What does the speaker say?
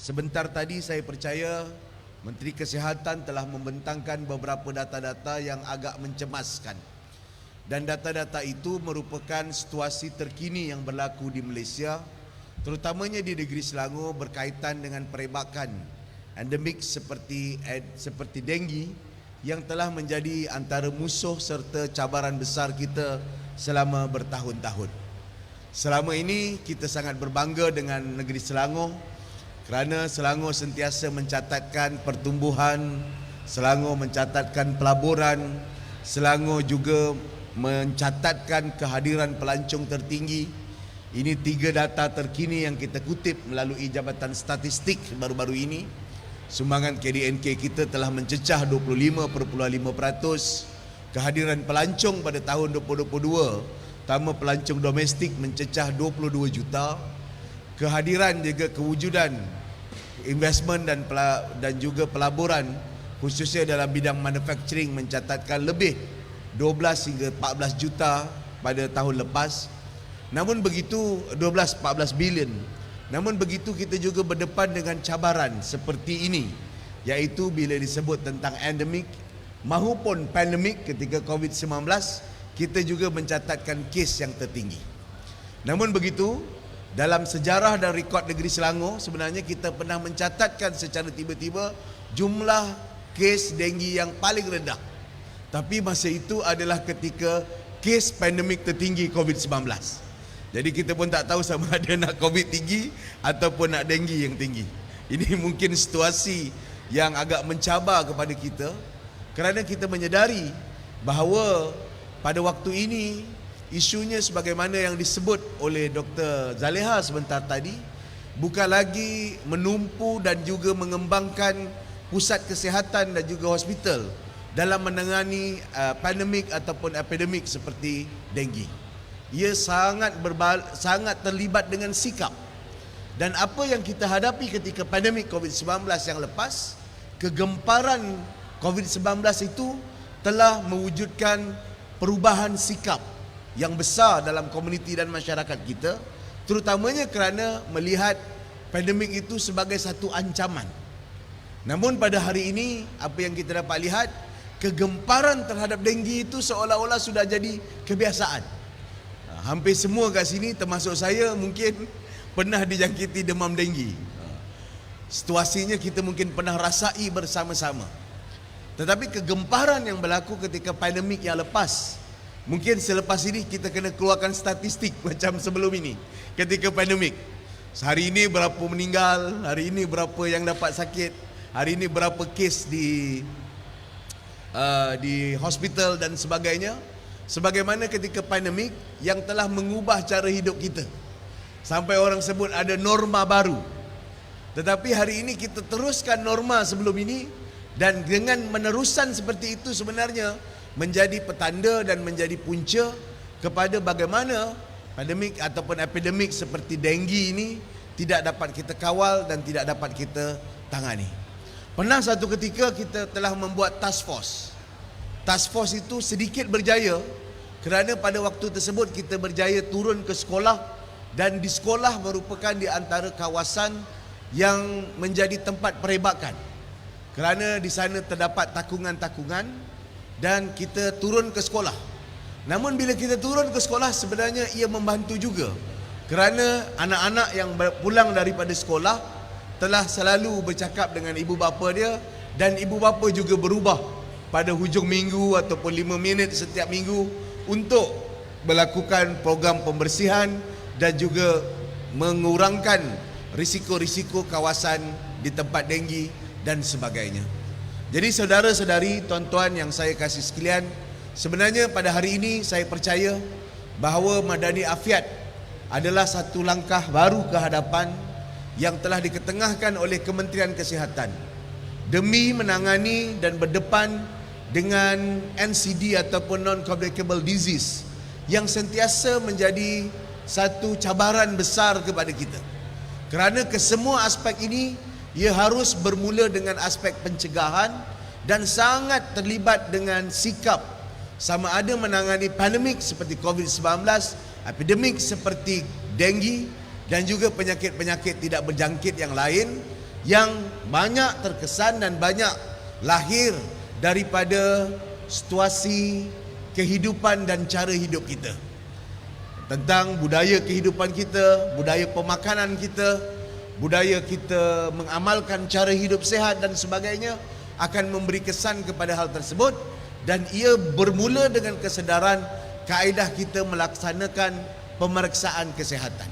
Sebentar tadi saya percaya Menteri Kesihatan telah membentangkan beberapa data-data yang agak mencemaskan. Dan data-data itu merupakan situasi terkini yang berlaku di Malaysia, terutamanya di negeri Selangor berkaitan dengan perebakan endemik seperti denggi yang telah menjadi antara musuh serta cabaran besar kita selama bertahun-tahun. Selama ini kita sangat berbangga dengan negeri Selangor kerana Selangor sentiasa mencatatkan pertumbuhan, Selangor mencatatkan pelaburan, Selangor juga mencatatkan kehadiran pelancong tertinggi. Ini 3 data terkini yang kita kutip melalui Jabatan Statistik baru-baru ini. Sumbangan KDNK kita telah mencecah 25.5%. Kehadiran pelancong pada tahun 2022, terutama pelancong domestik mencecah 22 juta. Kehadiran juga kewujudan investment dan juga pelaburan khususnya dalam bidang manufacturing mencatatkan lebih 12 hingga 14 juta pada tahun lepas. Namun begitu 12-14 bilion. Namun begitu kita juga berdepan dengan cabaran seperti ini, iaitu bila disebut tentang endemik maupun pandemik ketika COVID-19, kita juga mencatatkan kes yang tertinggi. Namun begitu, dalam sejarah dan rekod negeri Selangor, sebenarnya kita pernah mencatatkan secara tiba-tiba jumlah kes denggi yang paling rendah. Tapi masa itu adalah ketika kes pandemik tertinggi COVID-19. Jadi kita pun tak tahu sama ada nak COVID tinggi ataupun nak denggi yang tinggi. Ini mungkin situasi yang agak mencabar kepada kita kerana kita menyedari bahawa pada waktu ini isunya sebagaimana yang disebut oleh Dr. Zaleha sebentar tadi, bukan lagi menumpu dan juga mengembangkan pusat kesihatan dan juga hospital dalam menangani pandemik ataupun epidemik seperti denggi. Ia sangat terlibat dengan sikap. Dan apa yang kita hadapi ketika pandemik COVID-19 yang lepas, kegemparan COVID-19 itu telah mewujudkan perubahan sikap yang besar dalam komuniti dan masyarakat kita, terutamanya kerana melihat pandemik itu sebagai satu ancaman. Namun pada hari ini, apa yang kita dapat lihat, kegemparan terhadap denggi itu seolah-olah sudah jadi kebiasaan. Hampir semua kat sini termasuk saya mungkin pernah dijangkiti demam denggi. Situasinya kita mungkin pernah rasai bersama-sama. Tetapi kegemparan yang berlaku ketika pandemik yang lepas, mungkin selepas ini kita kena keluarkan statistik macam sebelum ini. Ketika pandemik, hari ini berapa meninggal, hari ini berapa yang dapat sakit, hari ini berapa kes di hospital dan sebagainya. Sebagaimana ketika pandemik yang telah mengubah cara hidup kita, sampai orang sebut ada norma baru. Tetapi hari ini kita teruskan norma sebelum ini, dan dengan menerusan seperti itu sebenarnya menjadi petanda dan menjadi punca kepada bagaimana pandemik ataupun epidemik seperti denggi ini tidak dapat kita kawal dan tidak dapat kita tangani. Pernah satu ketika kita telah membuat task force. Task force itu sedikit berjaya kerana pada waktu tersebut kita berjaya turun ke sekolah, dan di sekolah merupakan di antara kawasan yang menjadi tempat perebakan. Kerana di sana terdapat takungan-takungan dan kita turun ke sekolah. Namun bila kita turun ke sekolah sebenarnya ia membantu juga, kerana anak-anak yang pulang daripada sekolah telah selalu bercakap dengan ibu bapa dia, dan ibu bapa juga berubah pada hujung minggu ataupun 5 minit setiap minggu untuk melakukan program pembersihan dan juga mengurangkan risiko-risiko kawasan di tempat denggi dan sebagainya. Jadi saudara-saudari, tuan-tuan yang saya kasih sekalian, sebenarnya pada hari ini saya percaya bahawa Madani Afiat adalah satu langkah baru ke hadapan yang telah diketengahkan oleh Kementerian Kesihatan demi menangani dan berdepan dengan NCD ataupun non-communicable disease yang sentiasa menjadi satu cabaran besar kepada kita. Kerana kesemua aspek ini ia harus bermula dengan aspek pencegahan dan sangat terlibat dengan sikap sama ada menangani pandemik seperti COVID-19, epidemik seperti denggi dan juga penyakit-penyakit tidak berjangkit yang lain yang banyak terkesan dan banyak lahir daripada situasi kehidupan dan cara hidup kita. Tentang budaya kehidupan kita, budaya pemakanan kita, budaya kita mengamalkan cara hidup sehat dan sebagainya akan memberi kesan kepada hal tersebut, dan ia bermula dengan kesedaran kaedah kita melaksanakan pemeriksaan kesihatan.